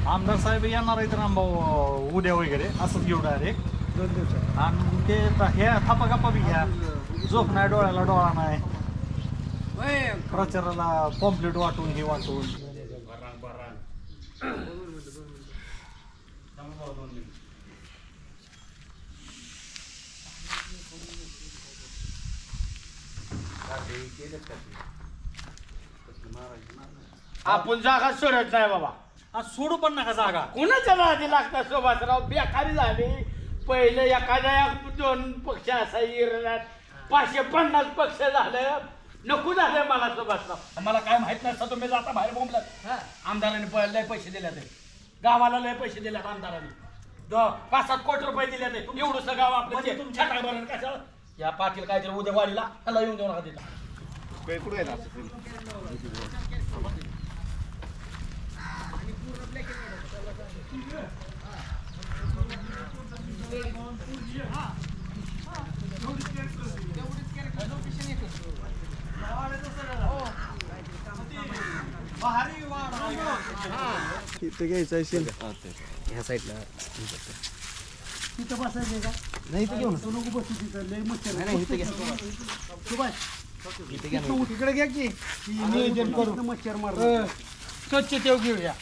आमदार साहेब येणार आहेत रामभाऊ उद्या वगैरे असंच घेऊ डायरेक्ट 2 दिवसात. आणि ते हे थापा गप्पा बी घ्या. झोप नाही, डोळ्याला डोळा नाही, प्रचाराला पॉम्पलेट वाटून हे वाटून. आपण जागा सोडत नाही बाबा. सोडू पण नका जागा. कुणाच्या नादी लागतात सुभाषराव? बेकारी झाली. पहिले एखाद्या 2 पक्ष असायचे, 550 पक्ष झालं. नको झालं मला सुभाषराव. मला काय माहित नसतं. तुम्ही जाता बाहेर बोंबलात. आमदारांनी लय पैसे दिले ते, गावाला लय पैसे दिले आमदारांनी. 5-7 कोटी रुपये दिले ते. एवढंसं गाव आपलं तुमच्या काय बरं कशाला या पाटील काहीतरी उद्या वाढीला त्याला येऊन देऊ नका तिला. इथं घ्यायचं असेल ह्या साईडला. तिथं बसायचं का? नाही इथं घेऊ ना. नको बसू तिथं, लय मच्छर. नाही इथं घ्या. इथं घ्या. तिकडे घ्या की नियोजन करू. मच्छर मार स्वच्छ ठेव घेऊया.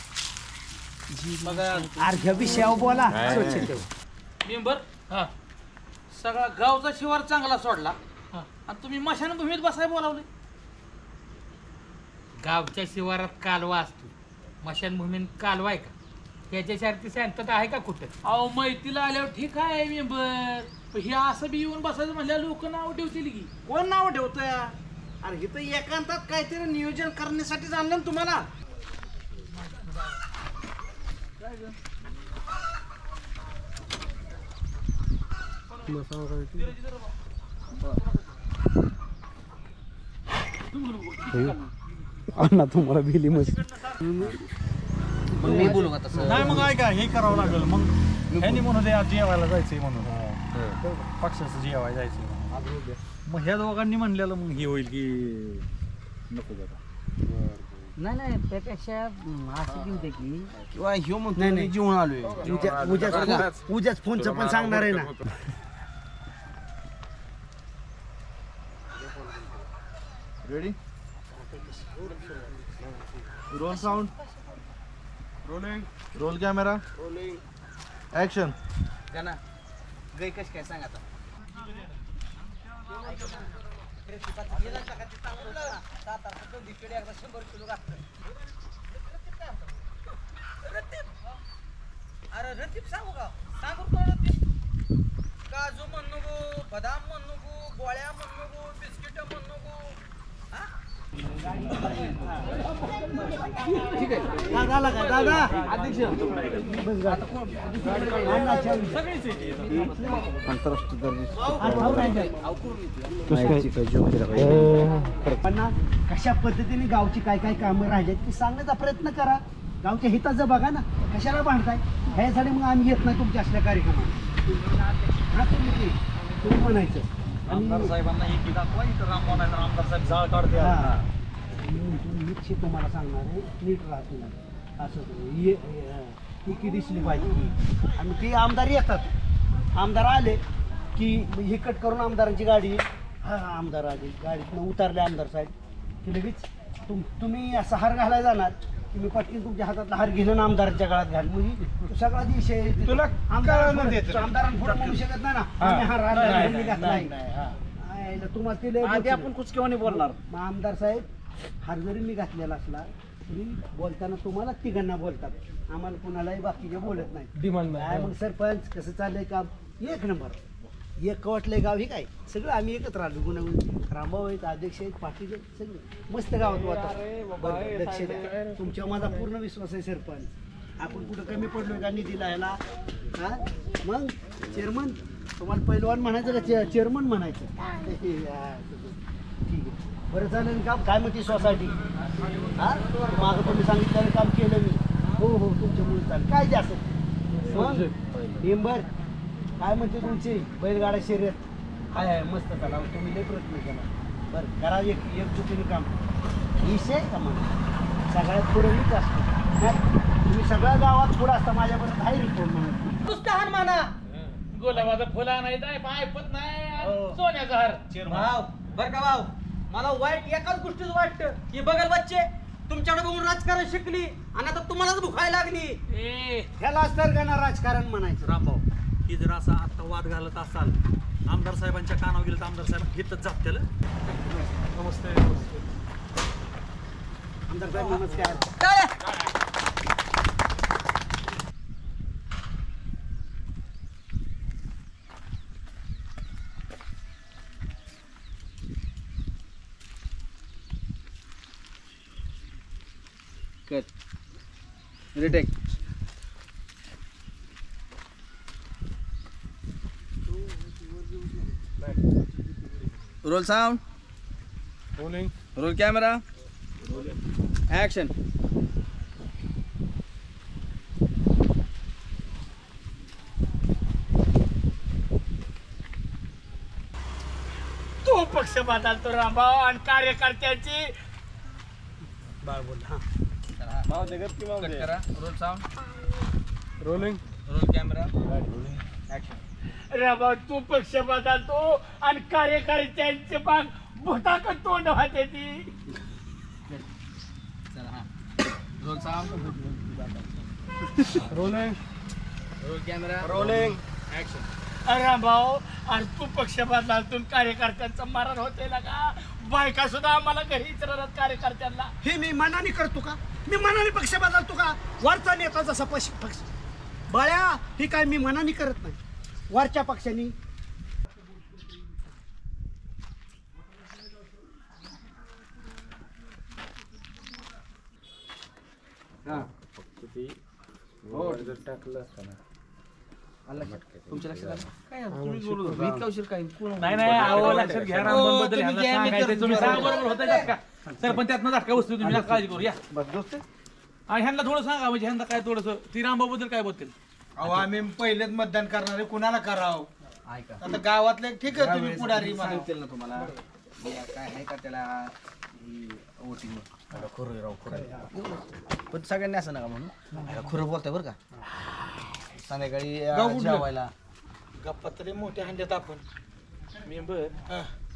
अर्ध्या विषयावर बोला. स्वच्छ ठेव. मेंबर सगळा गावचा शिवार चांगला सोडला आणि तुम्ही मशानभूमीत बसाय बोलावले. गावच्या शिवारात कालवा असतो, मशानभूमीत कालवा आहे का? त्याच्यासारखी शांतता आहे का कुठं? अहो मैतीला आल्यावर ठीक आहे मेंबर, हे असं बी येऊन बसायचं म्हणल्या लोक नाव ठेवतील की. कोण नाव ठेवतोय? अरे इथं एकांतात काहीतरी नियोजन करण्यासाठी आणलं ना तुम्हाला. ना तुम्हाला भिली मस्त. मग मी बोलू का तसं? नाही मग ऐका, हे करावं लागेल. मग ह्यांनी म्हणून आज जेवायला जायचंय म्हणून, पक्षाचं जेवायला जायचंय. मग ह्या दोघांनी म्हणलेलं मग हे होईल की नको जाता. नाही त्यापेक्षा असं घेऊ दे की किंवा ह्यो म्हणतो नाही जेवण आलोय. उद्याच फोनचं पण सांगणार आहे ना. Ready. Role sound. Rolling. Roll camera. Rolling. Action. गाना गई कशी काय सांग आता. अरे रतीप सांगू का? सांगू काजू म्हण नको, बदाम म्हण नको, गोळ्या म्हण नको, बिस्किट म्हण नको. ठीक आहे दादा का दादा अध्यक्ष कशा पद्धतीने गावची काय काय कामं राहिली ती सांगण्याचा प्रयत्न करा. गावच्या हिताचं बघा ना, कशाला भांडताय? ह्यासाठी मग आम्ही येत नाही तुमच्या असल्या कार्यक्रमात. तुम्ही म्हणायचं आमदार साहेबांना एक दाखवा, इथं रामभाऊ नाही तर आमदार साहेब जाळ काढते. नीटशी तुम्हाला सांगणार आहे, नीट राहतो असं ती दिसली पाहिजे. आणि ते आमदार येतात, आमदार आले की हे कट करून आमदारांची गाडी आमदार आले, गाडीतनं उतरले आमदार साहेब की लगेच तुम्ही असा हार घालायला जाणार की मी पटकन तुमच्या हातात हार घेऊन आमदारांच्या गळ्यात घाल. म्हणजे सगळा विषय तुला आमदारांपुढे म्हणू शकत नाही ना आम्ही हार घातलाय. तुम्हाला ते आधी आपण कुचकेवाने बोलणार. मग आमदार साहेब हार जरी मी घातलेला असला तरी बोलताना तुम्हाला तिघांना बोलतात, आम्हाला कुणालाही बाकीचे बोलत नाही. डिमांड नाही. मग सरपंच कसं चाललंय काम? एक नंबर. एक वाटलंय गाव हे काय सगळं आम्ही एकत्र आलो. गुणागुण रामभाऊ आहेत, अध्यक्ष आहेत, पाटील आहेत, सगळे मस्त गावात वाटतं. लक्ष द्या, तुमच्यावर माझा पूर्ण विश्वास आहे सरपंच. आपण कुठं कमी पडलोय का निधीला ह्याला? हा मग चेअरमन तुम्हाला पैलवान म्हणायचं का चेअरमन म्हणायचं? ठीक आहे. बरं झालं ना काम. काय म्हणते सोसायटी? हा मागं तुम्ही सांगितलेलं काम केलं मी. हो हो तुमच्यामुळे चालेल. काय जे असेल मग मेंबर काय म्हणते तुमची बैलगाडा शर्यत? हाय हाय मस्त चाला. तुम्ही लय प्रयत्न केला. बरं करा एकजुटीने काम. विषय का म्हणा सगळ्यात पुढे मीच असतो. नाही तुम्ही सगळ्या गावात पुढं असता माझ्यापर्यंत आहे रिपोर्ट म्हणून. पुस्तहान म्हणा गुलाबाचं फुला नाही ऐकत नाही हो. सोन्याचा हार भाव बरं का भाव, मला वाईट एकाच गोष्टीच वाटतं की बघल बच्चे तुमच्याकडे बघून राजकारण शिकली आणि आता तुम्हालाच भुकायला लागली. ह्यालाच तर का ना राजकारण म्हणायचं. रामभाऊ ही जर असा आता वाद घालत असाल आमदार साहेबांच्या कानावर गेलं तर आमदार साहेब घेतच जात त्याला. नमस्ते आमदार साहेब नमस्कार. Retake. Roll sound. Role camera. Action. तो पक्ष बदलतो रामभाऊ आणि कार्यकर्त्यांची बाळ बोल. हा कट करा. Roll sound. Rolling. Roll camera. Action. Rambhau तू पक्ष बदलतो आणि कार्यकर्त्यांचे बाग भुताकत तोंड होते ती. चला हा. Role sound. Rolling. Roll camera. Rolling. Action. Rambhau आणि तू पक्ष बदलातून कार्यकर्त्यांचं मरण होते ना का बायका सुद्धा आम्हाला घरी विचारतात कार्यकर्त्यांना. हे मी मनाने करतो का? मी मनाने पक्ष बदलतो का? वरचा नेता जसा पक्ष बाळ्या ही काय मी मनाने करत नाही. वरच्या पक्षांनी तुमच्या लक्षात आलं? काय तुम्ही बोलत होता? इतका उशीर काय? नाही नाही अहो लक्षात घ्या रामबद्दल ह्यांना सांगायचं तुम्ही सांगा बरोबर होतं का सर पण त्यातनं झटका वस्तू तुम्ही नका काळजी करू या आणि ह्यांना थोडं सांगा म्हणजे ह्यांना काय थोडंसं ती रामबाबद्दल काय बोलतील. अहो आम्ही पहिलेच मतदान करणारे कुणाला करावं? ऐका आता गावातले ठीक आहे तुम्ही पुढारी म्हणा. सांगतील ना तुम्हाला काय आहे का त्याला वोटिंग खरं राव खरं पण सगळ्यांनी असं नका म्हणून खरं बोलताय बरं का. संध्याकाळी जेवायला गप्पा तरी मोठ्या हंड्यात आपण मेंबर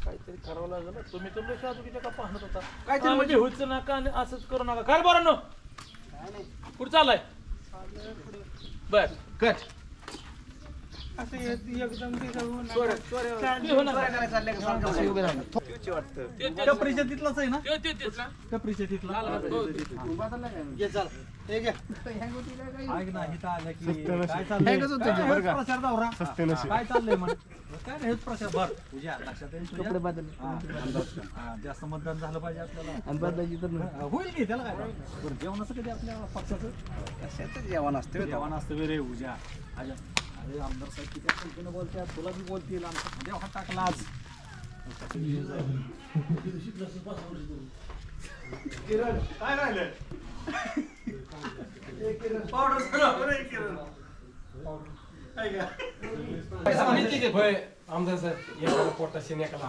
काहीतरी करावं लागलं. तुम्ही तर लक्ष आजूबाजूच्या गप्पा हाणत होता काहीतरी म्हणजे होईच नका आणि असंच करू नका. काय बरं नो कुठं चाललाय बर कट असं एकदम त्या परिषदेतलाच आहे ना त्या परिषदेतला ऐक ना इथं आलं की काय चाललंय प्रचार दौरा काय चाललंय म्हण काय नाही हेच प्रचार बर तुझ्या लक्षात येईल तुझ्या जास्त मतदान झालं पाहिजे आपल्याला होईल की त्याला काय बरं जेवणाचं कधी आपल्या पक्षाचं कशाचं जेवण असतं जेवण असतं रे उद्या अरे आमदार साहेब किती संख्येनं बोलतात तुला बी बोलतील आमचा देव टाकला आज काय राहिलं आमदार साहेब एकाला पोटाशी एकाला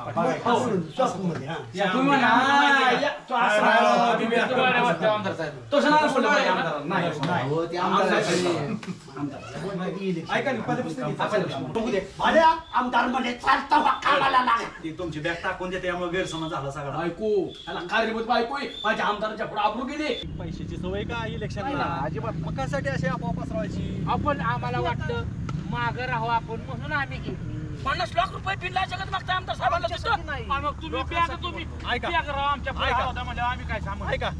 आमदार मध्ये चालता कामाला लागला. ती तुमची बॅग टाकून देते त्यामुळे गैरसमज झाला सगळा. ऐकू त्याला कारणीभूत बायको माझ्या आमदाराच्या पुढे आबरू गेली. पैशाची सवय का इलेक्शनला अजिबात मग कशासाठी अशी आपोआप पसरवायची. आपण आम्हाला वाटतं मागं राहू आपण म्हणून आम्ही गेलो. 50 लाख रुपये बिल्ला जगत मागता आमदार साहेबांना देतो. आणि मग तुम्ही बॅग तुम्ही ऐका. बॅग राहा आमच्या पुढे ऐका. होता म्हणजे आम्ही काय सांगू. ऐका